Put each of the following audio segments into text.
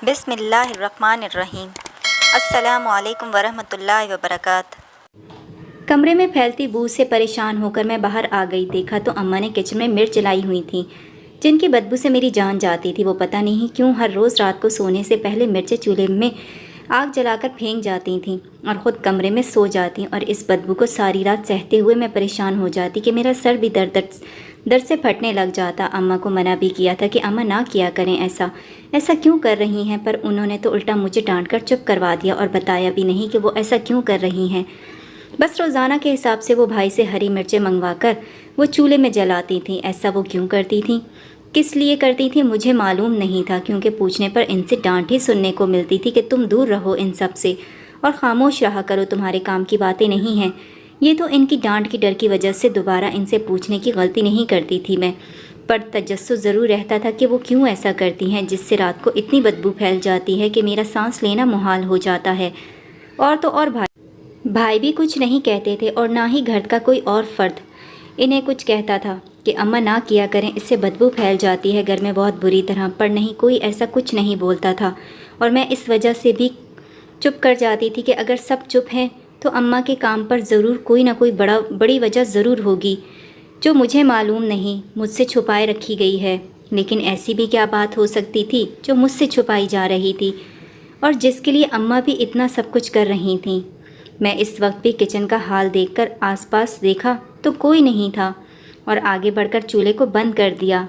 بسم اللہ الرحمن الرحیم۔ السلام علیکم ورحمۃ اللہ وبرکاتہ۔ کمرے میں پھیلتی بو سے پریشان ہو کر میں باہر آ گئی۔ دیکھا تو اماں نے کچن میں مرچ جلائی ہوئی تھیں جن کی بدبو سے میری جان جاتی تھی۔ وہ پتہ نہیں کیوں ہر روز رات کو سونے سے پہلے مرچیں چولہے میں آگ جلا کر پھینک جاتی تھیں اور خود کمرے میں سو جاتی، اور اس بدبو کو ساری رات سہتے ہوئے میں پریشان ہو جاتی کہ میرا سر بھی درد سے پھٹنے لگ جاتا۔ اماں کو منع بھی کیا تھا کہ اماں نہ کیا کریں ایسا کیوں کر رہی ہیں، پر انہوں نے تو الٹا مجھے ڈانٹ کر چپ کروا دیا اور بتایا بھی نہیں کہ وہ ایسا کیوں کر رہی ہیں۔ بس روزانہ کے حساب سے وہ بھائی سے ہری مرچیں منگوا کر وہ چولہے میں جلاتی تھیں۔ ایسا وہ کیوں کرتی تھیں، کس لیے کرتی تھیں، مجھے معلوم نہیں تھا، کیونکہ پوچھنے پر ان سے ڈانٹ ہی سننے کو ملتی تھی کہ تم دور رہو ان سب سے اور خاموش رہا کرو، تمہارے کام کی باتیں نہیں ہیں۔ یہ تو ان کی ڈانٹ کی ڈر کی وجہ سے دوبارہ ان سے پوچھنے کی غلطی نہیں کرتی تھی میں، پر تجسس ضرور رہتا تھا کہ وہ کیوں ایسا کرتی ہیں جس سے رات کو اتنی بدبو پھیل جاتی ہے کہ میرا سانس لینا محال ہو جاتا ہے۔ اور تو اور بھائی بھی کچھ نہیں کہتے تھے، اور نہ ہی گھر کا کوئی اور فرد انہیں کچھ کہتا تھا کہ اماں نہ کیا کریں، اس سے بدبو پھیل جاتی ہے گھر میں بہت بری طرح، پر نہیں، کوئی ایسا کچھ نہیں بولتا تھا، اور میں اس وجہ سے بھی چپ کر جاتی تھی کہ اگر سب چپ ہیں تو اماں کے کام پر ضرور کوئی نہ کوئی بڑی وجہ ضرور ہوگی جو مجھے معلوم نہیں، مجھ سے چھپائے رکھی گئی ہے۔ لیکن ایسی بھی کیا بات ہو سکتی تھی جو مجھ سے چھپائی جا رہی تھی اور جس کے لیے اماں بھی اتنا سب کچھ کر رہی تھیں۔ میں اس وقت بھی کچن کا حال دیکھ کر آس پاس دیکھا تو کوئی نہیں تھا اور آگے بڑھ کر چولہے کو بند کر دیا۔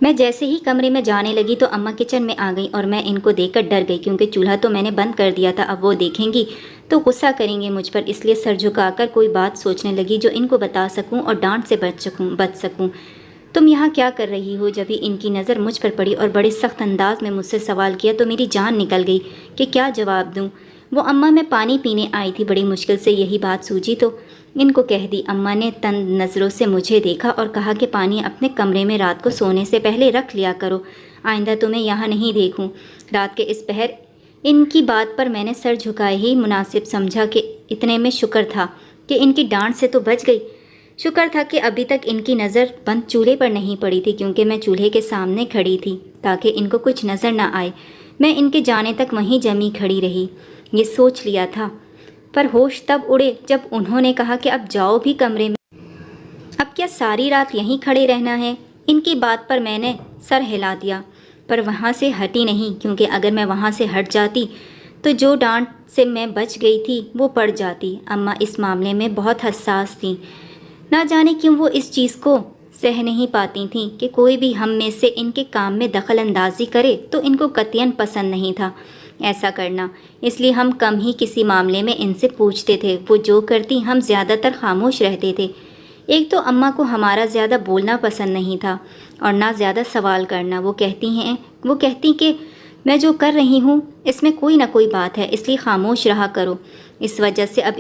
میں جیسے ہی کمرے میں جانے لگی تو اماں کچن میں آ گئی اور میں ان کو دیکھ کر ڈر گئی، کیونکہ چولہا تو میں نے بند کر دیا تھا، اب وہ دیکھیں گی تو غصہ کریں گے مجھ پر، اس لیے سر جھکا کر کوئی بات سوچنے لگی جو ان کو بتا سکوں اور ڈانٹ سے بچ سکوں۔ تم یہاں کیا کر رہی ہو؟ جب ہی ان کی نظر مجھ پر پڑی اور بڑے سخت انداز میں مجھ سے سوال کیا تو میری جان نکل گئی کہ کیا جواب دوں۔ وہ اماں میں پانی پینے آئی تھی، بڑی مشکل سے یہی بات سوجی تو ان کو کہہ دی۔ اماں نے تند نظروں سے مجھے دیکھا اور کہا کہ پانی اپنے کمرے میں رات کو سونے سے پہلے رکھ لیا کرو، آئندہ تمہیں یہاں نہیں دیکھوں۔ رات کے اس پہر ان کی بات پر میں نے سر جھکائے ہی مناسب سمجھا کہ اتنے میں شکر تھا کہ ان کی ڈانٹ سے تو بچ گئی، شکر تھا کہ ابھی تک ان کی نظر بند چولہے پر نہیں پڑی تھی، کیونکہ میں چولہے کے سامنے کھڑی تھی تاکہ ان کو کچھ نظر نہ آئے۔ میں ان کے جانے تک وہیں جمی کھڑی رہی، یہ سوچ لیا تھا، پر ہوش تب اڑے جب انہوں نے کہا کہ اب جاؤ بھی کمرے میں، اب کیا ساری رات یہیں کھڑے رہنا ہے؟ ان کی بات پر میں نے سر ہلا دیا، پر وہاں سے ہٹی نہیں، کیونکہ اگر میں وہاں سے ہٹ جاتی تو جو ڈانٹ سے میں بچ گئی تھی وہ پڑ جاتی۔ اماں اس معاملے میں بہت حساس تھیں، نہ جانے کیوں وہ اس چیز کو سہ نہیں پاتی تھیں کہ کوئی بھی ہم میں سے ان کے کام میں دخل اندازی کرے، تو ان کو قطعاً پسند نہیں تھا ایسا کرنا، اس لیے ہم کم ہی کسی معاملے میں ان سے پوچھتے تھے، وہ جو کرتی ہم زیادہ تر خاموش رہتے تھے۔ ایک تو اماں کو ہمارا زیادہ بولنا پسند نہیں تھا اور نہ زیادہ سوال کرنا، وہ کہتی کہ میں جو کر رہی ہوں اس میں کوئی نہ کوئی بات ہے، اس لیے خاموش رہا کرو۔ اس وجہ سے اب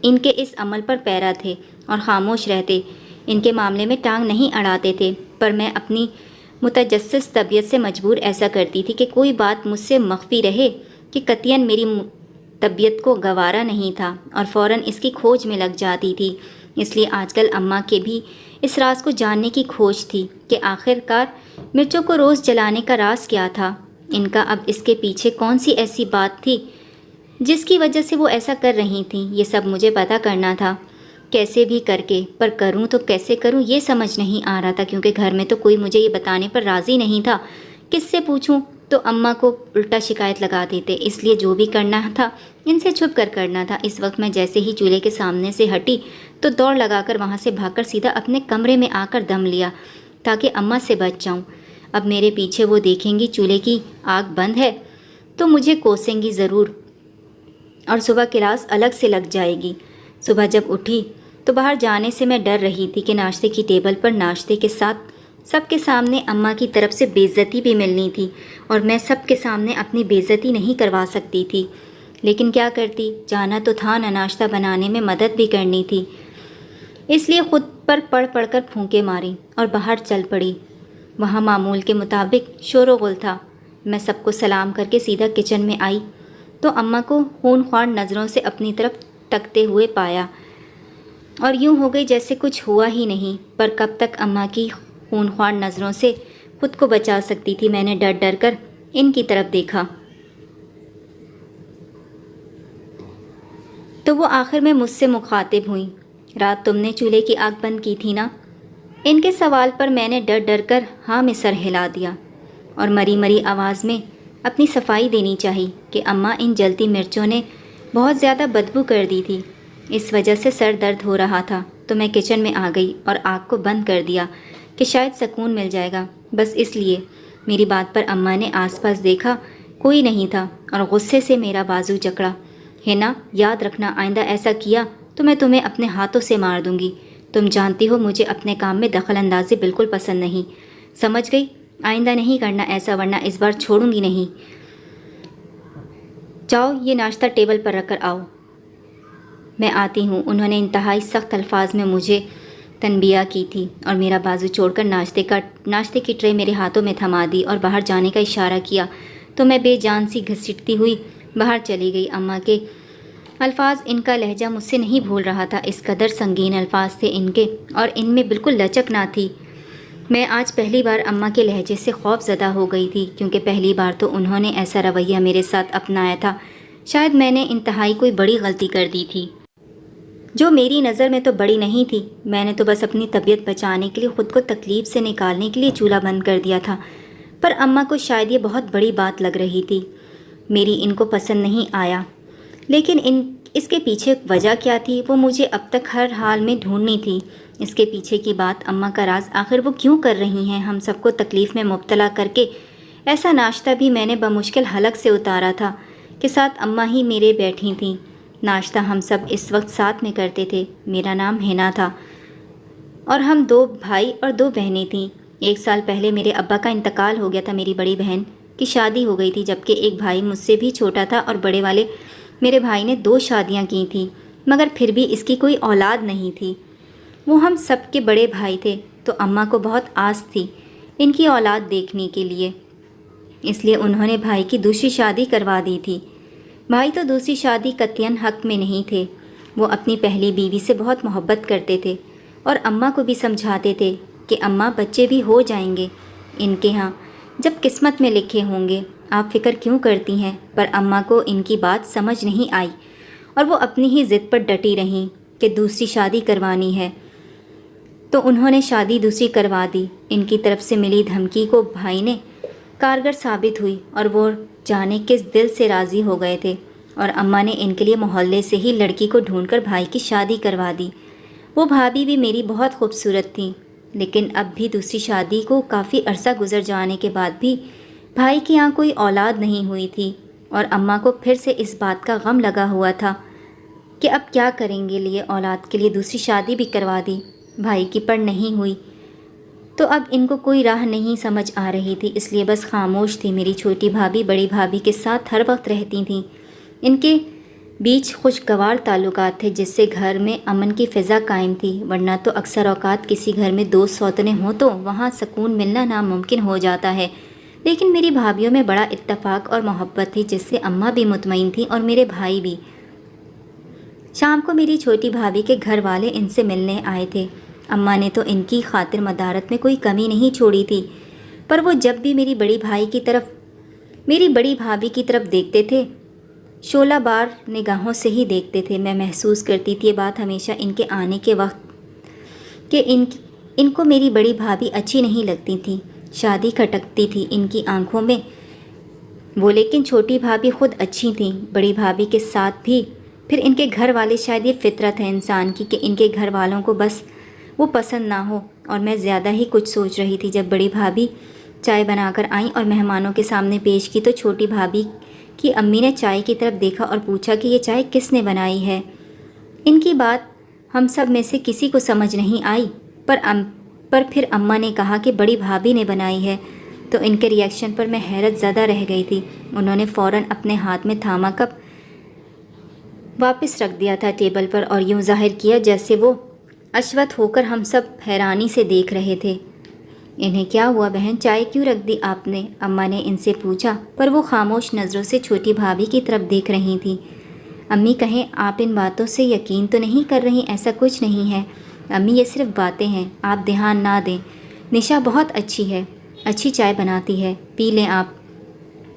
ان کے اس عمل پر پیرا تھے اور خاموش رہتے، ان کے معاملے میں ٹانگ نہیں اڑاتے تھے، پر میں اپنی متجسس طبیعت سے مجبور ایسا کرتی تھی کہ کوئی بات مجھ سے مخفی رہے کہ قطعاً میری طبیعت کو گوارا نہیں تھا اور فوراً اس کی کھوج میں لگ جاتی تھی۔ اس لیے آج کل اماں کے بھی اس راز کو جاننے کی کھوج تھی کہ آخر کار مرچوں کو روز جلانے کا راز کیا تھا، ان کا اب اس کے پیچھے کون سی ایسی بات تھی جس کی وجہ سے وہ ایسا کر رہی تھیں، یہ سب مجھے پتہ کرنا تھا کیسے بھی کر کے، پر کروں تو کیسے کروں یہ سمجھ نہیں آ رہا تھا، کیونکہ گھر میں تو کوئی مجھے یہ بتانے پر راضی نہیں تھا۔ کس سے پوچھوں تو اماں کو الٹا شکایت لگا دیتے، اس لیے جو بھی کرنا تھا ان سے چھپ کر کرنا تھا۔ اس وقت میں جیسے ہی چولہے کے سامنے سے ہٹی تو دوڑ لگا کر وہاں سے بھاگ کر سیدھا اپنے کمرے میں آ کر دم لیا تاکہ اماں سے بچ جاؤں۔ اب میرے پیچھے وہ دیکھیں گی چولہے کی آگ بند ہے تو مجھے کوسیں گی ضرور، اور صبح کلاس الگ سے لگ جائے گی۔ صبح جب اٹھی تو باہر جانے سے میں ڈر رہی تھی کہ ناشتے کی ٹیبل پر ناشتے کے ساتھ سب کے سامنے اماں کی طرف سے بے عزتی بھی ملنی تھی، اور میں سب کے سامنے اپنی بے عزتی نہیں کروا سکتی تھی، لیکن کیا کرتی، جانا تو تھا نہ، ناشتہ بنانے میں مدد بھی کرنی تھی، اس لیے خود پر پڑھ کر پھونکے ماری اور باہر چل پڑی۔ وہاں معمول کے مطابق شور و غل تھا۔ میں سب کو سلام کر کے سیدھا کچن میں آئی تو اماں کو خون خوار نظروں سے اپنی طرف تکتے ہوئے پایا، اور یوں ہو گئی جیسے کچھ ہوا ہی نہیں، پر کب تک اماں کی خون خوار نظروں سے خود کو بچا سکتی تھی؟ میں نے ڈر کر ان کی طرف دیکھا تو وہ آخر میں مجھ سے مخاطب ہوئیں۔ رات تم نے چولہے کی آگ بند کی تھی نا؟ ان کے سوال پر میں نے ڈر ڈر کر ہاں میں سر ہلا دیا اور مری مری آواز میں اپنی صفائی دینی چاہی کہ اماں ان جلتی مرچوں نے بہت زیادہ بدبو کر دی تھی، اس وجہ سے سر درد ہو رہا تھا، تو میں کچن میں آ گئی اور آگ کو بند کر دیا کہ شاید سکون مل جائے گا، بس اس لیے۔ میری بات پر اماں نے آس پاس دیکھا، کوئی نہیں تھا، اور غصے سے میرا بازو جکڑا۔ ہینا، یاد رکھنا آئندہ ایسا کیا تو میں تمہیں اپنے ہاتھوں سے مار دوں گی۔ تم جانتی ہو مجھے اپنے کام میں دخل اندازی بالکل پسند نہیں، سمجھ گئی؟ آئندہ نہیں کرنا ایسا، ورنہ اس بار چھوڑوں گی نہیں۔ جاؤ یہ ناشتہ ٹیبل پر رکھ کر آؤ، میں آتی ہوں۔ انہوں نے انتہائی سخت الفاظ میں مجھے تنبیہ کی تھی اور میرا بازو چھوڑ کر ناشتے کی ٹرے میرے ہاتھوں میں تھما دی اور باہر جانے کا اشارہ کیا تو میں بے جان سی گھسیٹتی ہوئی باہر چلی گئی۔ اماں کے الفاظ، ان کا لہجہ مجھ سے نہیں بھول رہا تھا، اس قدر سنگین الفاظ تھے ان کے، اور ان میں بالکل لچک نہ تھی۔ میں آج پہلی بار اماں کے لہجے سے خوف زدہ ہو گئی تھی، کیونکہ پہلی بار تو انہوں نے ایسا رویہ میرے ساتھ اپنایا تھا۔ شاید میں نے انتہائی کوئی بڑی غلطی کر دی تھی، جو میری نظر میں تو بڑی نہیں تھی۔ میں نے تو بس اپنی طبیعت بچانے کے لیے خود کو تکلیف سے نکالنے کے لیے چولہا بند کر دیا تھا، پر اماں کو شاید یہ بہت بڑی بات لگ رہی تھی۔ میری ان کو پسند نہیں آیا، لیکن اس کے پیچھے وجہ کیا تھی وہ مجھے اب تک ہر حال میں ڈھونڈنی تھی۔ اس کے پیچھے کی بات، اماں کا راز، آخر وہ کیوں کر رہی ہیں ہم سب کو تکلیف میں مبتلا کر کے؟ ایسا ناشتہ بھی میں نے بمشکل حلق سے اتارا تھا کہ ساتھ اماں ہی میرے بیٹھی تھیں۔ ناشتہ ہم سب اس وقت ساتھ میں کرتے تھے۔ میرا نام ہینا تھا اور ہم 2 بھائی اور 2 بہنیں تھیں۔ 1 سال پہلے میرے ابا کا انتقال ہو گیا تھا۔ میری بڑی بہن کی شادی ہو گئی تھی، جبکہ ایک بھائی مجھ سے بھی چھوٹا تھا، اور بڑے والے میرے بھائی نے 2 شادیاں کی تھیں، مگر پھر بھی اس کی کوئی اولاد نہیں تھی۔ وہ ہم سب کے بڑے بھائی تھے، تو اماں کو بہت آس تھی ان کی اولاد دیکھنے کے لیے، اس لیے انہوں نے بھائی کی دوسری شادی کروا دی تھی۔ بھائی تو دوسری شادی قطعاً حق میں نہیں تھے، وہ اپنی پہلی بیوی سے بہت محبت کرتے تھے، اور اماں کو بھی سمجھاتے تھے کہ اماں بچے بھی ہو جائیں گے ان کے ہاں، جب قسمت میں لکھے ہوں گے، آپ فکر کیوں کرتی ہیں؟ پر اماں کو ان کی بات سمجھ نہیں آئی، اور وہ اپنی ہی ضد پر ڈٹی رہیں کہ دوسری شادی کروانی ہے، تو انہوں نے شادی دوسری کروا دی۔ ان کی طرف سے ملی دھمکی کو بھائی نے کارگر ثابت ہوئی، اور وہ جانے کس دل سے راضی ہو گئے تھے، اور اماں نے ان کے لیے محلے سے ہی لڑکی کو ڈھونڈ کر بھائی کی شادی کروا دی۔ وہ بھابھی بھی میری بہت خوبصورت تھی، لیکن اب بھی دوسری شادی کو کافی عرصہ گزر جانے کے بعد بھی بھائی کی یہاں کوئی اولاد نہیں ہوئی تھی، اور اماں کو پھر سے اس بات کا غم لگا ہوا تھا کہ اب کیا کریں گے۔ لیے اولاد کے لیے دوسری شادی بھی کروا دی، بھائی کی پر نہیں ہوئی، تو اب ان کو کوئی راہ نہیں سمجھ آ رہی تھی، اس لیے بس خاموش تھی۔ میری چھوٹی بھابھی بڑی بھابھی کے ساتھ ہر وقت رہتی تھیں، ان کے بیچ خوشگوار تعلقات تھے، جس سے گھر میں امن کی فضا قائم تھی، ورنہ تو اکثر اوقات کسی گھر میں 2 سوتنے ہوں تو وہاں سکون ملنا ناممکن ہو جاتا ہے۔ لیکن میری بھابھیوں میں بڑا اتفاق اور محبت تھی، جس سے اماں بھی مطمئن تھیں اور میرے بھائی بھی۔ شام کو میری چھوٹی بھابھی کے گھر والے ان سے ملنے آئے تھے۔ اماں نے تو ان کی خاطر مدارت میں کوئی کمی نہیں چھوڑی تھی، پر وہ جب بھی میری بڑی بھابھی کی طرف دیکھتے تھے، شعلہ بار نگاہوں سے ہی دیکھتے تھے۔ میں محسوس کرتی تھی یہ بات ہمیشہ ان کے آنے کے وقت کہ ان کو میری بڑی بھابھی اچھی نہیں لگتی تھی، شادی کھٹکتی تھی ان کی آنکھوں میں وہ، لیکن چھوٹی بھابھی خود اچھی تھیں، بڑی بھابھی کے ساتھ بھی۔ پھر ان کے گھر والے، شاید یہ فطرت ہے انسان کی کہ ان کے گھر والوں کو بس وہ پسند نہ ہو، اور میں زیادہ ہی کچھ سوچ رہی تھی جب بڑی بھابھی چائے بنا کر آئیں اور مہمانوں کے سامنے پیش کی، تو چھوٹی بھابھی کی امی نے چائے کی طرف دیکھا اور پوچھا کہ یہ چائے کس نے بنائی ہے؟ ان کی بات ہم سب میں سے کسی کو سمجھ نہیں آئی، پر پھر اماں نے کہا کہ بڑی بھابھی نے بنائی ہے، تو ان کے ری ایکشن پر میں حیرت زدہ رہ گئی تھی۔ انہوں نے فوراً اپنے ہاتھ میں تھاما کپ واپس رکھ دیا تھا ٹیبل پر، اور یوں ظاہر کیا جیسے وہ اشوت ہو کر ہم سب حیرانی سے دیکھ رہے تھے۔ انہیں کیا ہوا بہن، چائے کیوں رکھ دی آپ نے؟ اماں نے ان سے پوچھا، پر وہ خاموش نظروں سے چھوٹی بھابھی کی طرف دیکھ رہی تھیں۔ امی کہیں آپ ان باتوں سے یقین تو نہیں کر رہی؟ ایسا کچھ نہیں ہے امی، یہ صرف باتیں ہیں، آپ دھیان نہ دیں۔ نشا بہت اچھی ہے، اچھی چائے بناتی ہے، پی لیں آپ۔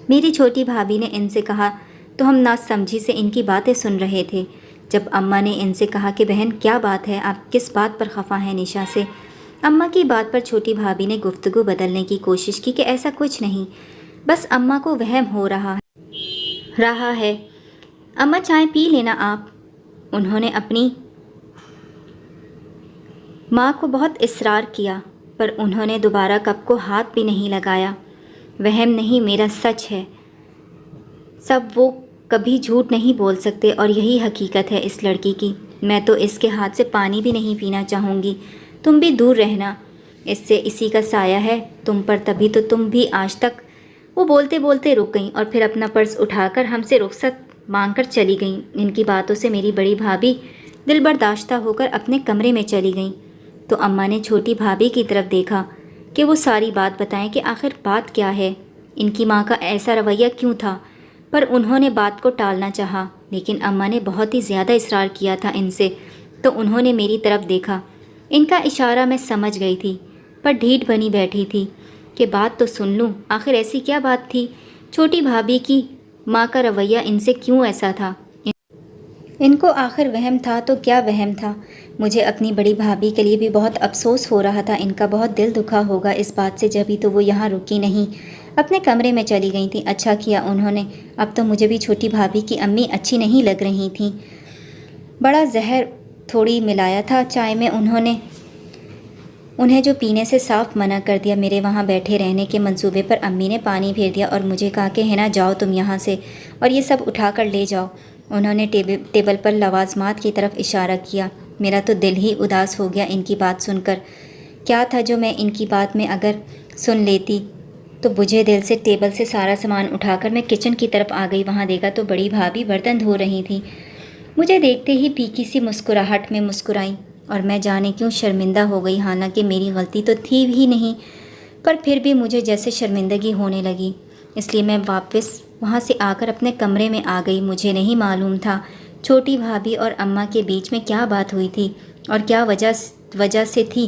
میری چھوٹی بھابھی نے ان سے کہا تو ہم ناسمجھی سے ان کی باتیں سن رہے تھے۔ جب اماں نے ان سے کہا کہ بہن کیا بات ہے، آپ کس بات پر خفا ہیں نشا سے؟ اماں کی بات پر چھوٹی بھابھی نے گفتگو بدلنے کی کوشش کی کہ ایسا کچھ نہیں، بس اماں کو وہم ہو رہا ہے۔ اماں چائے پی لینا آپ۔ انہوں نے اپنی ماں کو بہت اصرار کیا، پر انہوں نے دوبارہ کپ کو ہاتھ بھی نہیں لگایا۔ وہم نہیں، میرا سچ ہے سب، وہ کبھی جھوٹ نہیں بول سکتے اور یہی حقیقت ہے اس لڑکی کی۔ میں تو اس کے ہاتھ سے پانی بھی نہیں پینا چاہوں گی، تم بھی دور رہنا، اس سے اسی کا سایہ ہے تم پر، تبھی تو تم بھی آج تک۔ وہ بولتے بولتے رک گئیں اور پھر اپنا پرس اٹھا کر ہم سے رخصت مانگ کر چلی گئیں۔ ان کی باتوں سے میری بڑی بھابھی دل برداشتہ ہو کر اپنے کمرے میں چلی گئیں تو اماں نے چھوٹی بھابھی کی طرف دیکھا کہ وہ ساری بات بتائیں کہ آخر بات کیا ہے، ان کی ماں کا ایسا رویہ کیوں تھا۔ پر انہوں نے بات کو ٹالنا چاہا، لیکن اماں نے بہت ہی زیادہ اصرار کیا تھا ان سے، تو انہوں نے میری طرف دیکھا۔ ان کا اشارہ میں سمجھ گئی تھی، پر ڈھیٹ بنی بیٹھی تھی کہ بات تو سن لوں، آخر ایسی کیا بات تھی؟ چھوٹی بھابھی کی ماں کا رویہ ان سے کیوں ایسا تھا؟ ان کو آخر وہم تھا تو کیا وہم تھا؟ مجھے اپنی بڑی بھابھی کے لیے بھی بہت افسوس ہو رہا تھا، ان کا بہت دل دکھا ہوگا اس بات سے، جبھی تو وہ یہاں رکی نہیں، اپنے کمرے میں چلی گئی تھیں۔ اچھا کیا انہوں نے، اب تو مجھے بھی چھوٹی بھابھی کی امی اچھی نہیں لگ رہی تھیں۔ بڑا زہر تھوڑی ملایا تھا چائے میں انہیں جو پینے سے صاف منع کر دیا۔ میرے وہاں بیٹھے رہنے کے منصوبے پر امی نے پانی پھیر دیا اور مجھے کہا کہ ہے نا، جاؤ تم یہاں سے اور یہ سب اٹھا کر لے جاؤ۔ انہوں نے ٹیبل پر لوازمات کی طرف اشارہ کیا۔ میرا تو دل ہی اداس ہو گیا ان کی بات سن کر۔ کیا تھا جو میں ان کی بات میں اگر سن لیتی تو بجھے دل سے ٹیبل سے سارا سامان اٹھا کر میں کچن کی طرف آ گئی۔ وہاں دیکھا تو بڑی بھابھی برتن دھو رہی تھیں۔ مجھے دیکھتے ہی پھیکی سی مسکراہٹ میں مسکرائیں اور میں جانے کیوں شرمندہ ہو گئی، حالانکہ میری غلطی تو تھی ہی نہیں، پر پھر بھی مجھے جیسے شرمندگی ہونے لگی، اس لیے میں واپس وہاں سے آ کر اپنے کمرے میں آ گئی۔ مجھے نہیں معلوم تھا چھوٹی بھابھی اور اماں کے بیچ میں کیا بات ہوئی تھی اور کیا وجہ سے تھی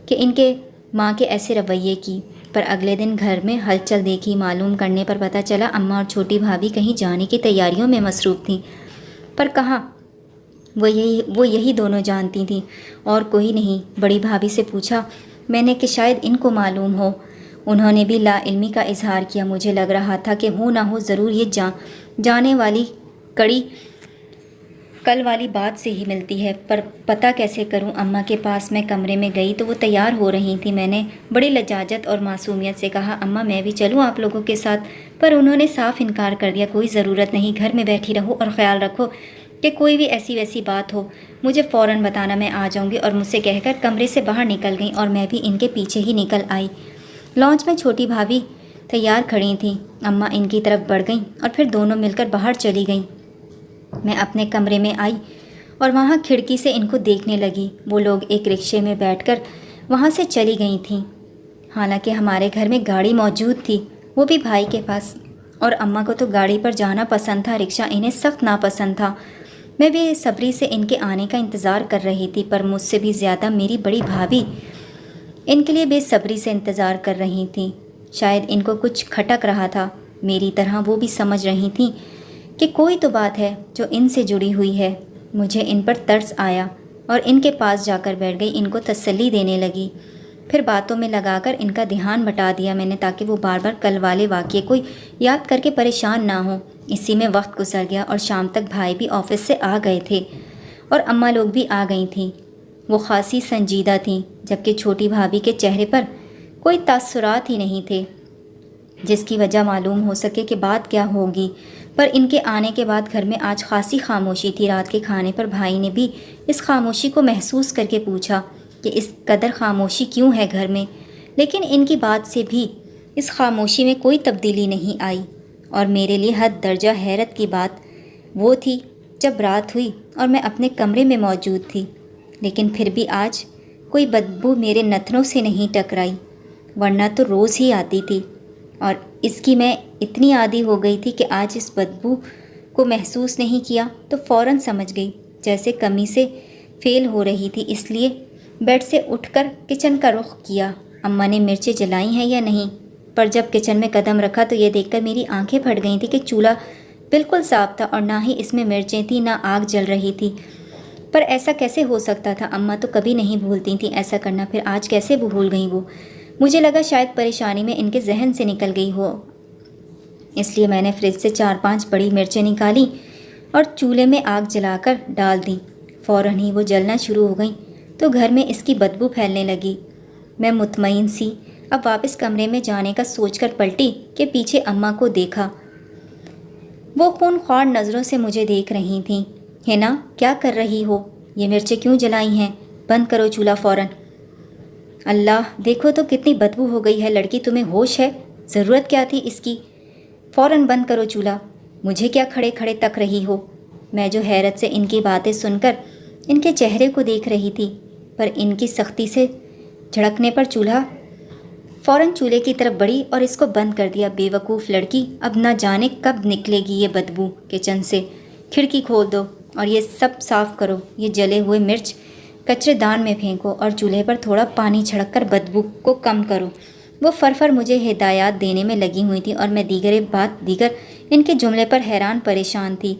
کہ ان کے ماں کے ایسے رویے کی، پر اگلے دن گھر میں ہلچل دیکھی، معلوم کرنے پر پتہ چلا اماں اور چھوٹی بھابھی کہیں جانے کی تیاریوں میں مصروف تھیں، پر کہاں، وہ یہی دونوں جانتی تھیں اور کوئی نہیں۔ بڑی بھابھی سے پوچھا میں نے کہ شاید ان کو معلوم ہو، انہوں نے بھی لا علمی کا اظہار کیا۔ مجھے لگ رہا تھا کہ ہو نہ ہو ضرور یہ جانے والی کڑی کل والی بات سے ہی ملتی ہے، پر پتہ کیسے کروں؟ اماں کے پاس میں کمرے میں گئی تو وہ تیار ہو رہی تھی۔ میں نے بڑی لجاجت اور معصومیت سے کہا اماں میں بھی چلوں آپ لوگوں کے ساتھ، پر انہوں نے صاف انکار کر دیا، کوئی ضرورت نہیں، گھر میں بیٹھی رہو اور خیال رکھو کہ کوئی بھی ایسی ویسی بات ہو مجھے فوراً بتانا، میں آ جاؤں گی، اور مجھ سے کہہ کر کمرے سے باہر نکل گئیں اور میں بھی ان کے پیچھے ہی نکل آئی۔ لانچ میں چھوٹی بھابھی تیار کھڑی تھیں، اماں ان کی طرف بڑھ گئیں اور پھر دونوں مل کر باہر چلی گئیں۔ میں اپنے کمرے میں آئی اور وہاں کھڑکی سے ان کو دیکھنے لگی۔ وہ لوگ ایک رکشے میں بیٹھ کر وہاں سے چلی گئی تھیں، حالانکہ ہمارے گھر میں گاڑی موجود تھی، وہ بھی بھائی کے پاس، اور اماں کو تو گاڑی پر جانا پسند تھا، رکشہ انہیں سخت ناپسند تھا۔ میں بے صبری سے ان کے آنے کا انتظار کر رہی تھی، پر مجھ سے بھی زیادہ میری بڑی بھابھی ان کے لیے بے صبری سے انتظار کر رہی تھیں۔ شاید ان کو کچھ کھٹک رہا تھا، میری طرح وہ بھی سمجھ رہی تھیں کہ کوئی تو بات ہے جو ان سے جڑی ہوئی ہے۔ مجھے ان پر ترس آیا اور ان کے پاس جا کر بیٹھ گئی، ان کو تسلی دینے لگی، پھر باتوں میں لگا کر ان کا دھیان بٹا دیا میں نے تاکہ وہ بار بار کل والے واقعے کو یاد کر کے پریشان نہ ہوں۔ اسی میں وقت گزر گیا اور شام تک بھائی بھی آفس سے آ گئے تھے اور اماں لوگ بھی آ گئی تھیں۔ وہ خاصی سنجیدہ تھیں، جبکہ چھوٹی بھابھی کے چہرے پر کوئی تاثرات ہی نہیں تھے جس کی وجہ معلوم ہو سکے کہ بات کیا ہوگی، پر ان کے آنے کے بعد گھر میں آج خاصی خاموشی تھی۔ رات کے کھانے پر بھائی نے بھی اس خاموشی کو محسوس کر کے پوچھا کہ اس قدر خاموشی کیوں ہے گھر میں، لیکن ان کی بات سے بھی اس خاموشی میں کوئی تبدیلی نہیں آئی، اور میرے لیے حد درجہ حیرت کی بات وہ تھی جب رات ہوئی اور میں اپنے کمرے میں موجود تھی، لیکن پھر بھی آج کوئی بدبو میرے نتنوں سے نہیں ٹکرائی، ورنہ تو روز ہی آتی تھی، اور اس کی میں اتنی عادی ہو گئی تھی کہ آج اس بدبو کو محسوس نہیں کیا تو فوراً سمجھ گئی جیسے کمی سے فیل ہو رہی تھی۔ اس لیے بیڈ سے اٹھ کر کچن کا رخ کیا۔ اماں نے مرچیں جلائی ہیں یا نہیں؟ پر جب کچن میں قدم رکھا تو یہ دیکھ کر میری آنکھیں پھٹ گئی تھیں کہ چولہا بالکل صاف تھا اور نہ ہی اس میں مرچیں تھیں نہ آگ جل رہی تھی۔ پر ایسا کیسے ہو سکتا تھا؟ اماں تو کبھی نہیں بھولتی تھیں ایسا کرنا، پھر آج کیسے بھول گئیں وہ؟ مجھے لگا شاید پریشانی میں ان کے ذہن سے نکل گئی ہو، اس لیے میں نے فریج سے 4-5 بڑی مرچیں نکالیں اور چولہے میں آگ جلا کر ڈال دیں۔ فوراً ہی وہ جلنا شروع ہو گئیں تو گھر میں اس کی بدبو پھیلنے لگی۔ میں مطمئن سی اب واپس کمرے میں جانے کا سوچ کر پلٹی کہ پیچھے اماں کو دیکھا۔ وہ خون خوار نظروں سے مجھے دیکھ رہی تھیں۔ ہینا، کیا کر رہی ہو؟ یہ مرچیں کیوں جلائی ہیں؟ بند کرو چولہا فوراً۔ اللہ، دیکھو تو کتنی بدبو ہو گئی ہے۔ لڑکی، تمہیں ہوش ہے؟ ضرورت کیا تھی اس کی؟ فوراً بند کرو چولہا۔ مجھے کیا کھڑے کھڑے تک رہی ہو؟ میں جو حیرت سے ان کی باتیں سن کر ان کے چہرے کو دیکھ رہی تھی، پر ان کی سختی سے جھڑکنے پر فوراً چولہے کی طرف بڑھی اور اس کو بند کر دیا۔ بے وقوف لڑکی، اب نہ جانے کب نکلے گی یہ بدبو کچن سے۔ کھڑکی کھول دو اور یہ سب صاف کرو۔ یہ جلے ہوئے مرچ کچرے دان میں پھینکو اور چولہے پر تھوڑا پانی چھڑک کر بدبو کو کم کرو۔ وہ فر مجھے ہدایات دینے میں لگی ہوئی تھی اور میں دیگر ان کے جملے پر حیران پریشان تھی۔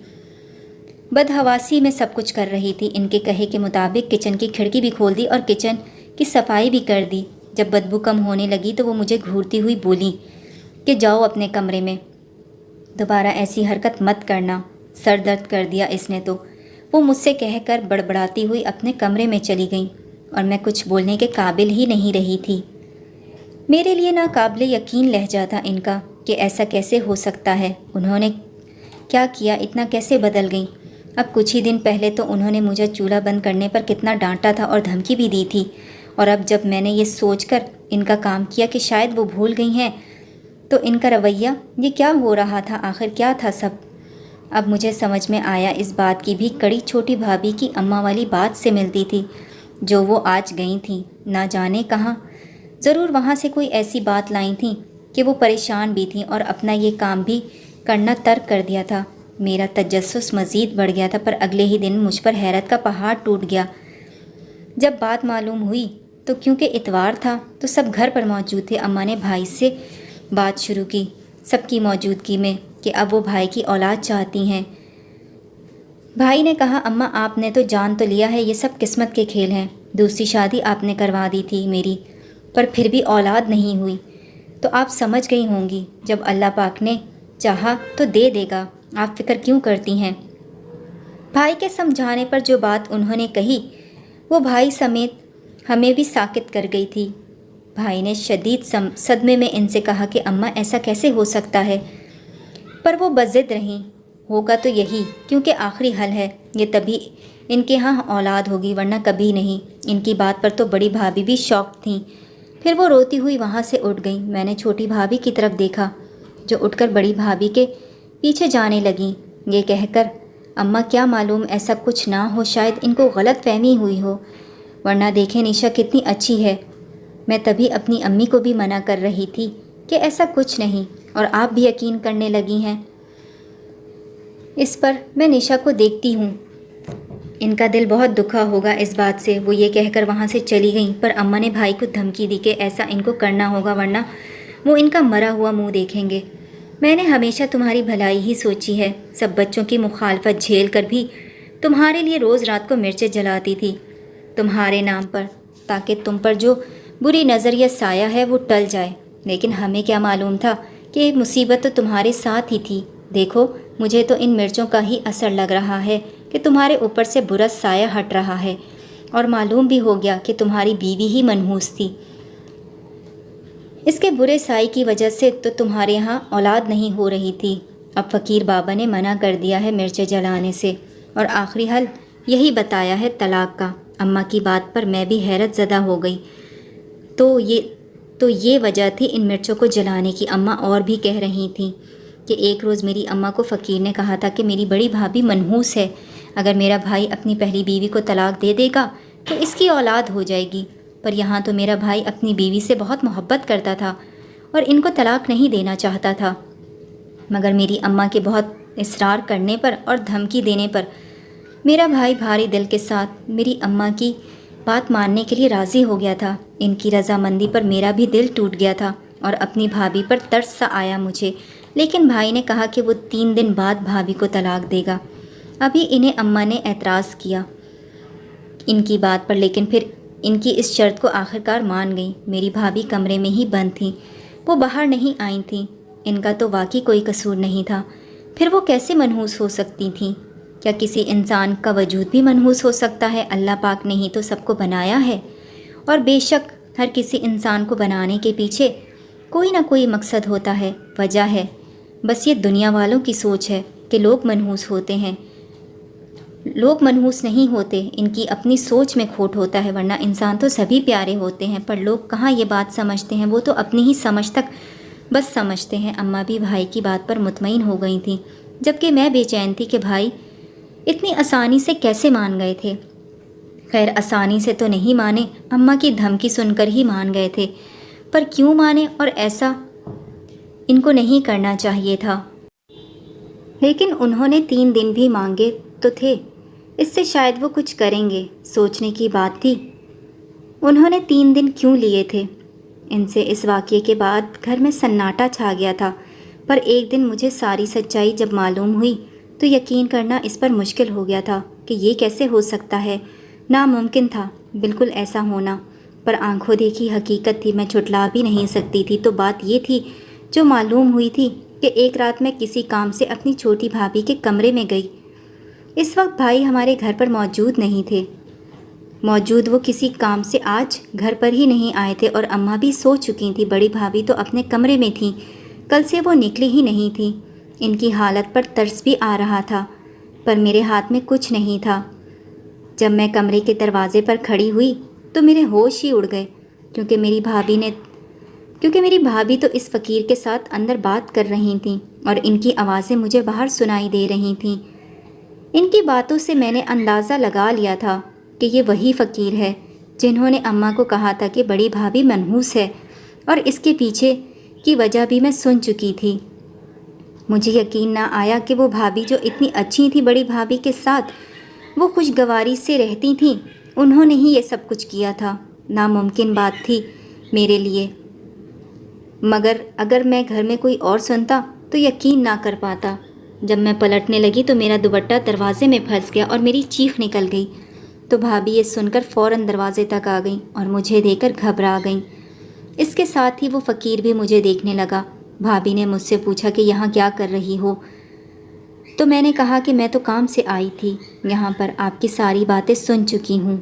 بدحواسی میں سب کچھ کر رہی تھی۔ ان کے کہے کے مطابق کچن کی کھڑکی بھی کھول دی اور کچن کی صفائی بھی کر دی۔ جب بدبو کم ہونے لگی تو وہ مجھے گھورتی ہوئی بولی کہ جاؤ اپنے کمرے میں، دوبارہ ایسی حرکت مت کرنا، سر درد کر دیا اس نے تو۔ وہ مجھ سے کہہ کر بڑبڑاتی ہوئی اپنے کمرے میں چلی گئیں اور میں کچھ بولنے کے قابل ہی نہیں رہی تھی۔ میرے لیے ناقابل یقین لہجہ تھا ان کا کہ ایسا کیسے ہو سکتا ہے۔ انہوں نے کیا کیا؟ اتنا کیسے بدل گئیں؟ اب کچھ ہی دن پہلے تو انہوں نے مجھے چولہا بند کرنے پر کتنا ڈانٹا تھا اور دھمکی بھی دی تھی، اور اب جب میں نے یہ سوچ کر ان کا کام کیا کہ شاید وہ بھول گئی ہیں تو ان کا رویہ، یہ کیا ہو رہا تھا؟ آخر کیا تھا سب؟ اب مجھے سمجھ میں آیا اس بات کی بھی کڑی چھوٹی بھابھی کی اماں والی بات سے ملتی تھی جو وہ آج گئی تھیں نہ جانے کہاں۔ ضرور وہاں سے کوئی ایسی بات لائی تھیں کہ وہ پریشان بھی تھیں اور اپنا یہ کام بھی کرنا ترک کر دیا تھا۔ میرا تجسس مزید بڑھ گیا تھا، پر اگلے ہی دن مجھ پر حیرت کا پہاڑ ٹوٹ گیا جب بات معلوم ہوئی تو کیونکہ اتوار تھا تو سب گھر پر موجود تھے۔ اماں نے بھائی سے بات شروع کی سب کی موجودگی میں کہ اب وہ بھائی کی اولاد چاہتی ہیں۔ بھائی نے کہا، اماں آپ نے تو جان تو لیا ہے، یہ سب قسمت کے کھیل ہیں۔ دوسری شادی آپ نے کروا دی تھی میری، پر پھر بھی اولاد نہیں ہوئی تو آپ سمجھ گئی ہوں گی جب اللہ پاک نے چاہا تو دے دے گا، آپ فکر کیوں کرتی ہیں؟ بھائی کے سمجھانے پر جو بات انہوں نے کہی وہ بھائی سمیت ہمیں بھی ساکت کر گئی تھی۔ بھائی نے شدید صدمے میں ان سے کہا کہ اماں ایسا کیسے ہو سکتا ہے؟ پر وہ بضد رہیں، ہوگا تو یہی، کیونکہ آخری حل ہے، یہ تبھی ان کے ہاں اولاد ہوگی ورنہ کبھی نہیں۔ ان کی بات پر تو بڑی بھابھی بھی شاک تھیں۔ پھر وہ روتی ہوئی وہاں سے اٹھ گئیں۔ میں نے چھوٹی بھابھی کی طرف دیکھا جو اٹھ کر بڑی بھابھی کے پیچھے جانے لگیں، یہ کہہ کر، اماں کیا معلوم ایسا کچھ نہ ہو، شاید ان کو غلط فہمی ہوئی ہو، ورنہ دیکھیں نشا کتنی اچھی ہے۔ میں تبھی اپنی امی کو بھی منع کر رہی تھی کہ ایسا کچھ نہیں، اور آپ بھی یقین کرنے لگی ہیں اس پر۔ میں نشا کو دیکھتی ہوں، ان کا دل بہت دکھا ہوگا اس بات سے۔ وہ یہ کہہ کر وہاں سے چلی گئیں، پر اماں نے بھائی کو دھمکی دی کہ ایسا ان کو کرنا ہوگا ورنہ وہ ان کا مرا ہوا منہ دیکھیں گے۔ میں نے ہمیشہ تمہاری بھلائی ہی سوچی ہے، سب بچوں کی مخالفت جھیل کر بھی تمہارے لیے روز رات کو مرچیں جلاتی تھی تمہارے نام پر، تاکہ تم پر جو بری نظر یا سایہ ہے وہ ٹل جائے۔ لیکن ہمیں کیا معلوم تھا کہ مصیبت تو تمہارے ساتھ ہی تھی۔ دیکھو، مجھے تو ان مرچوں کا ہی اثر لگ رہا ہے کہ تمہارے اوپر سے برا سایہ ہٹ رہا ہے، اور معلوم بھی ہو گیا کہ تمہاری بیوی ہی منحوس تھی۔ اس کے برے سائے کی وجہ سے تو تمہارے یہاں اولاد نہیں ہو رہی تھی۔ اب فقیر بابا نے منع کر دیا ہے مرچیں جلانے سے، اور آخری حل یہی بتایا ہے طلاق کا۔ اماں کی بات پر میں بھی حیرت زدہ ہو گئی۔ تو یہ وجہ تھی ان مرچوں کو جلانے کی۔ اماں اور بھی کہہ رہی تھیں کہ ایک روز میری اماں کو فقیر نے کہا تھا کہ میری بڑی بھابھی منحوس ہے، اگر میرا بھائی اپنی پہلی بیوی کو طلاق دے دے گا تو اس کی اولاد ہو جائے گی۔ پر یہاں تو میرا بھائی اپنی بیوی سے بہت محبت کرتا تھا اور ان کو طلاق نہیں دینا چاہتا تھا، مگر میری اماں کے بہت اصرار کرنے پر اور دھمکی دینے پر میرا بھائی بھاری دل کے ساتھ میری اماں کی بات ماننے کے لیے راضی ہو گیا تھا۔ ان کی رضامندی پر میرا بھی دل ٹوٹ گیا تھا اور اپنی بھابھی پر ترس سا آیا مجھے، لیکن بھائی نے کہا کہ وہ 3 دن بعد بھابھی کو طلاق دے گا۔ ابھی انہیں اماں نے اعتراض کیا ان کی بات پر، لیکن پھر ان کی اس شرط کو آخرکار مان گئیں۔ میری بھابھی کمرے میں ہی بند تھیں، وہ باہر نہیں آئی تھیں۔ ان کا تو واقعی کوئی قصور نہیں تھا، پھر وہ کیسے منحوس ہو سکتی تھیں؟ کیا کسی انسان کا وجود بھی منحوس ہو سکتا ہے؟ اللہ پاک نے ہی تو سب کو بنایا ہے، اور بے شک ہر کسی انسان کو بنانے کے پیچھے کوئی نہ کوئی مقصد ہوتا ہے، وجہ ہے۔ بس یہ دنیا والوں کی سوچ ہے کہ لوگ منحوس ہوتے ہیں۔ لوگ منحوس نہیں ہوتے، ان کی اپنی سوچ میں کھوٹ ہوتا ہے، ورنہ انسان تو سبھی پیارے ہوتے ہیں، پر لوگ کہاں یہ بات سمجھتے ہیں، وہ تو اپنی ہی سمجھ تک بس سمجھتے ہیں۔ اماں بھی بھائی کی بات پر مطمئن ہو گئی تھیں، جبکہ میں بے چین تھی کہ بھائی اتنی آسانی سے کیسے مان گئے تھے۔ خیر آسانی سے تو نہیں مانے، اماں کی دھمکی سن کر ہی مان گئے تھے، پر کیوں مانے؟ اور ایسا ان کو نہیں کرنا چاہیے تھا۔ لیکن انہوں نے 3 دن بھی مانگے تو تھے، اس سے شاید وہ کچھ کریں گے، سوچنے کی بات تھی۔ انہوں نے 3 دن کیوں لیے تھے؟ ان سے اس واقعے کے بعد گھر میں سناٹا چھا گیا تھا، پر ایک دن مجھے ساری سچائی جب معلوم ہوئی تو یقین کرنا اس پر مشکل ہو گیا تھا کہ یہ کیسے ہو سکتا ہے۔ ناممکن تھا بالکل ایسا ہونا، پر آنکھوں دیکھی حقیقت تھی، میں جھٹلا بھی نہیں سکتی تھی۔ تو بات یہ تھی جو معلوم ہوئی تھی کہ ایک رات میں کسی کام سے اپنی چھوٹی بھابھی کے کمرے میں گئی۔ اس وقت بھائی ہمارے گھر پر موجود نہیں تھے، وہ کسی کام سے آج گھر پر ہی نہیں آئے تھے، اور اماں بھی سو چکی تھیں۔ بڑی بھابھی تو اپنے کمرے میں تھیں، کل سے وہ نکلی ہی نہیں تھیں۔ ان کی حالت پر ترس بھی آ رہا تھا، پر میرے ہاتھ میں کچھ نہیں تھا۔ جب میں کمرے کے دروازے پر کھڑی ہوئی تو میرے ہوش ہی اڑ گئے، کیونکہ میری بھابھی تو اس فقیر کے ساتھ اندر بات کر رہی تھیں، اور ان کی آوازیں مجھے باہر سنائی دے رہی تھیں۔ ان کی باتوں سے میں نے اندازہ لگا لیا تھا کہ یہ وہی فقیر ہے جنہوں نے اماں کو کہا تھا کہ بڑی بھابھی منحوس ہے، اور اس کے پیچھے کی وجہ بھی میں سن چکی تھی۔ مجھے یقین نہ آیا کہ وہ بھابھی جو اتنی اچھی تھی بڑی بھابھی کے ساتھ وہ خوشگواری سے رہتی تھیں، انہوں نے ہی یہ سب کچھ کیا تھا۔ ناممکن بات تھی میرے لیے، مگر اگر میں گھر میں کوئی اور سنتا تو یقین نہ کر پاتا۔ جب میں پلٹنے لگی تو میرا دوپٹہ دروازے میں پھنس گیا اور میری چیخ نکل گئی، تو بھابھی یہ سن کر فوراً دروازے تک آ گئیں اور مجھے دیکھ کر گھبرا گئیں۔ اس کے ساتھ ہی وہ فقیر بھی مجھے دیکھنے لگا۔ بھابھی نے مجھ سے پوچھا کہ یہاں کیا کر رہی ہو؟ تو میں نے کہا کہ میں تو کام سے آئی تھی، یہاں پر آپ کی ساری باتیں سن چکی ہوں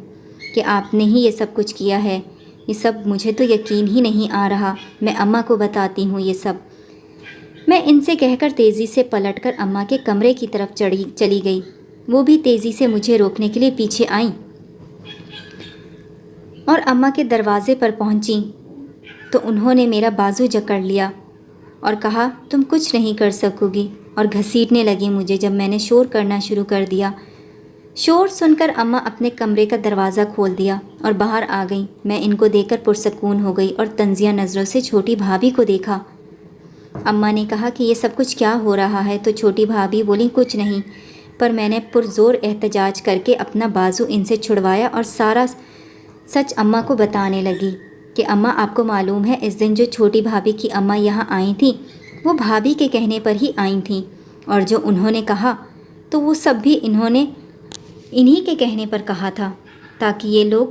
کہ آپ نے ہی یہ سب کچھ کیا ہے۔ یہ سب مجھے تو یقین ہی نہیں آ رہا، میں اماں کو بتاتی ہوں یہ سب۔ میں ان سے کہہ کر تیزی سے پلٹ کر اماں کے کمرے کی طرف چلی گئی۔ وہ بھی تیزی سے مجھے روکنے کے لیے پیچھے آئیں اور اماں کے دروازے پر پہنچیں تو انہوں نے میرا بازو جکڑ لیا اور کہا تم کچھ نہیں کر سکو گی، اور گھسیٹنے لگی مجھے جب میں نے شور کرنا شروع کر دیا۔ شور سن کر اماں اپنے کمرے کا دروازہ کھول دیا اور باہر آ گئیں۔ میں ان کو دیکھ کر پرسکون ہو گئی اور طنزیہ نظروں سے چھوٹی بھابھی کو دیکھا۔ اماں نے کہا کہ یہ سب کچھ کیا ہو رہا ہے؟ تو چھوٹی بھابھی بولی کچھ نہیں، پر میں نے پرزور احتجاج کر کے اپنا بازو ان سے چھڑوایا اور سارا سچ اماں کو بتانے لگی کہ اماں آپ کو معلوم ہے اس دن جو چھوٹی بھابھی کی اماں یہاں آئی تھیں وہ بھابھی کے کہنے پر ہی آئی تھیں، اور جو انہوں نے کہا تو وہ سب بھی انہوں نے انہی کے کہنے پر کہا تھا، تاکہ یہ لوگ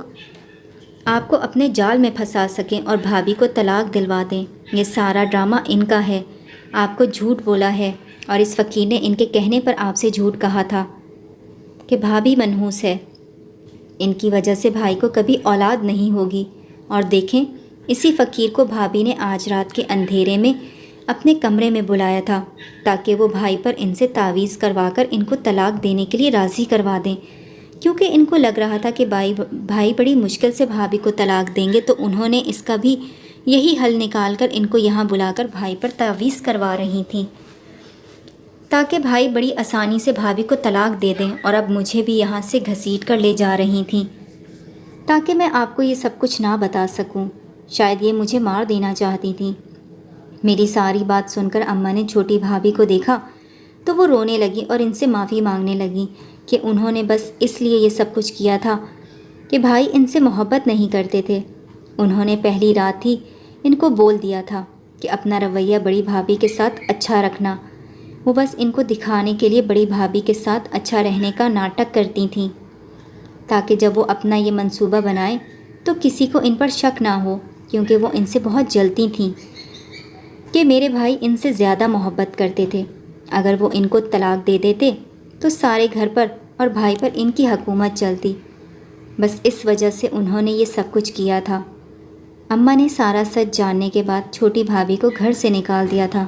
آپ کو اپنے جال میں پھنسا سکیں اور بھابھی کو طلاق دلوا دیں۔ یہ سارا ڈرامہ ان کا ہے، آپ کو جھوٹ بولا ہے، اور اس فقیر نے ان کے کہنے پر آپ سے جھوٹ کہا تھا کہ بھابھی منحوس ہے، ان کی وجہ سے بھائی کو کبھی اولاد نہیں ہوگی۔ اور دیکھیں اسی فقیر کو بھابھی نے آج رات کے اندھیرے میں اپنے کمرے میں بلایا تھا تاکہ وہ بھائی پر ان سے تعویذ کروا کر ان کو طلاق دینے کے لیے راضی کروا دیں، کیونکہ ان کو لگ رہا تھا کہ بھائی بڑی مشکل سے بھابھی کو طلاق دیں گے، تو انہوں نے اس کا بھی یہی حل نکال کر ان کو یہاں بلا کر بھائی پر تعویذ کروا رہی تھیں تاکہ بھائی بڑی آسانی سے بھابھی کو طلاق دے دیں، اور اب مجھے بھی یہاں سے گھسیٹ کر لے جا رہی تھیں تاکہ میں آپ کو یہ سب کچھ نہ بتا سکوں۔ شاید یہ مجھے مار دینا چاہتی تھیں۔ میری ساری بات سن کر اماں نے چھوٹی بھابھی کو دیکھا تو وہ رونے لگی اور ان سے معافی مانگنے لگی کہ انہوں نے بس اس لیے یہ سب کچھ کیا تھا کہ بھائی ان سے محبت نہیں کرتے تھے۔ انہوں نے پہلی رات ہی ان کو بول دیا تھا کہ اپنا رویہ بڑی بھابھی کے ساتھ اچھا رکھنا۔ وہ بس ان کو دکھانے کے لیے بڑی بھابھی کے ساتھ اچھا رہنے کا ناٹک کرتی تھیں، تاکہ جب وہ اپنا یہ منصوبہ بنائیں تو کسی کو ان پر شک نہ ہو، کیونکہ وہ ان سے بہت جلتی تھیں کہ میرے بھائی ان سے زیادہ محبت کرتے تھے۔ اگر وہ ان کو طلاق دے دیتے تو سارے گھر پر اور بھائی پر ان کی حکومت چلتی۔ بس اس وجہ سے انہوں نے یہ سب کچھ کیا تھا۔ اماں نے سارا سچ جاننے کے بعد چھوٹی بھابھی کو گھر سے نکال دیا تھا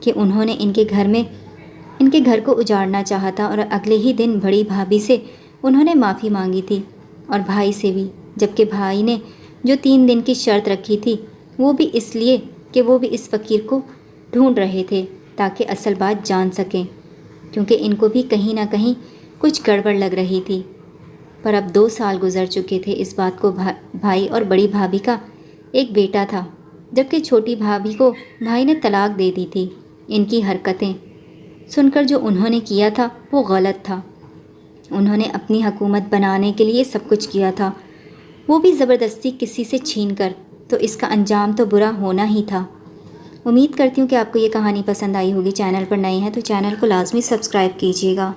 کہ انہوں نے ان کے گھر کو اجاڑنا چاہا تھا، اور اگلے ہی دن بڑی بھابھی سے انہوں نے معافی مانگی تھی، اور بھائی سے بھی، جبکہ بھائی نے جو 3 دن کی شرط رکھی تھی وہ بھی اس لیے کہ وہ بھی اس فقیر کو ڈھونڈ رہے تھے تاکہ اصل بات جان سکیں، کیونکہ ان کو بھی کہیں نہ کہیں کچھ گڑبڑ لگ رہی تھی۔ پر اب 2 سال گزر چکے تھے اس بات کو۔ بھائی اور بڑی بھابھی کا ایک بیٹا تھا، جبکہ چھوٹی بھابھی کو بھائی نے طلاق دے دی تھی۔ ان کی حرکتیں سن کر جو انہوں نے کیا تھا وہ غلط تھا۔ انہوں نے اپنی حکومت بنانے کے لیے سب کچھ کیا تھا، وہ بھی زبردستی کسی سے چھین کر، تو اس کا انجام تو برا ہونا ہی تھا۔ امید کرتی ہوں کہ آپ کو یہ کہانی پسند آئی ہوگی۔ چینل پر نئے ہیں تو چینل کو لازمی سبسکرائب کیجیے گا۔